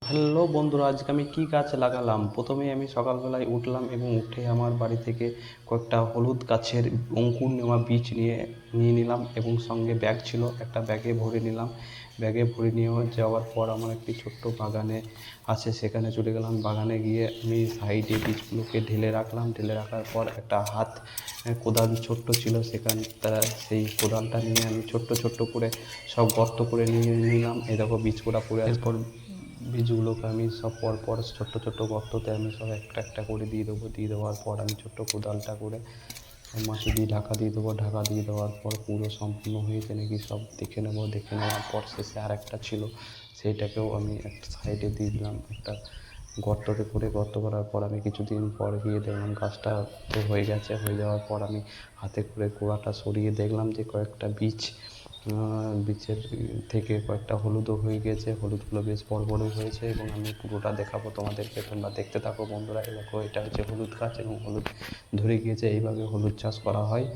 Hello বন্ধুরা, আজকে আমি কি গাছ লাগালাম। প্রথমেই আমি সকালবেলায় উঠলাম এবং উঠে আমার বাড়ি থেকে কয়েকটা হলুদ গাছের অঙ্কুর নেওয়া বীজ নিয়ে নিয়ে নিলাম এবং সঙ্গে ব্যাগ ছিল, একটা ব্যাগে ভরে নিলাম। ব্যাগে ভরে নিয়ে যাওয়ার পর আমার একটি ছোট্ট বাগানে আছে, সেখানে চলে গেলাম। বাগানে গিয়ে আমি সাইডে বীজগুলোকে ঢেলে রাখলাম। ঢেলে রাখার পর একটা হাত কোদাল ছোট্ট ছিল, সেই কোদালটা নিয়ে আমি ছোট্ট ছোট্ট করে সব গর্ত করে নিয়ে নিলাম। এই দেখো বীজগুলো পড়ে আছে। এরপর বীজগুলোকে আমি সব পরপর ছোট্ট ছোট্ট গর্ততে আমি সব একটা একটা করে দিয়ে দেবো। দিয়ে দেওয়ার পর আমি ছোট্ট কোদালটা করে মাটি দিয়ে ঢাকা দিয়ে দেবো। ঢাকা দিয়ে দেওয়ার পর পুরো সম্পূর্ণ হয়েছে নাকি সব দেখে নেবো। দেখে নেওয়ার পর শেষে আর একটা ছিল, সেইটাকেও আমি একটা সাইডে দিয়ে দিলাম একটা গর্ততে করে। গর্ত করার পর আমি কিছুদিন পর গিয়ে দেখলাম গাছটা তো হয়ে গেছে। হয়ে যাওয়ার পর আমি হাতে করে গোড়াটা সরিয়ে দেখলাম যে কয়েকটা বীজের থেকে কয়েকটা হলুদও হয়ে গেছে। হলুদগুলো বেশ বড় বড় হয়েছে এবং আমি পুরোটা দেখাবো তোমাদেরকে, তোমরা দেখতে থাকো বন্ধুরা। এই দেখো, এটা হচ্ছে হলুদ গাছ এবং হলুদ ধরে গিয়েছে। এইভাবে হলুদ চাষ করা হয়।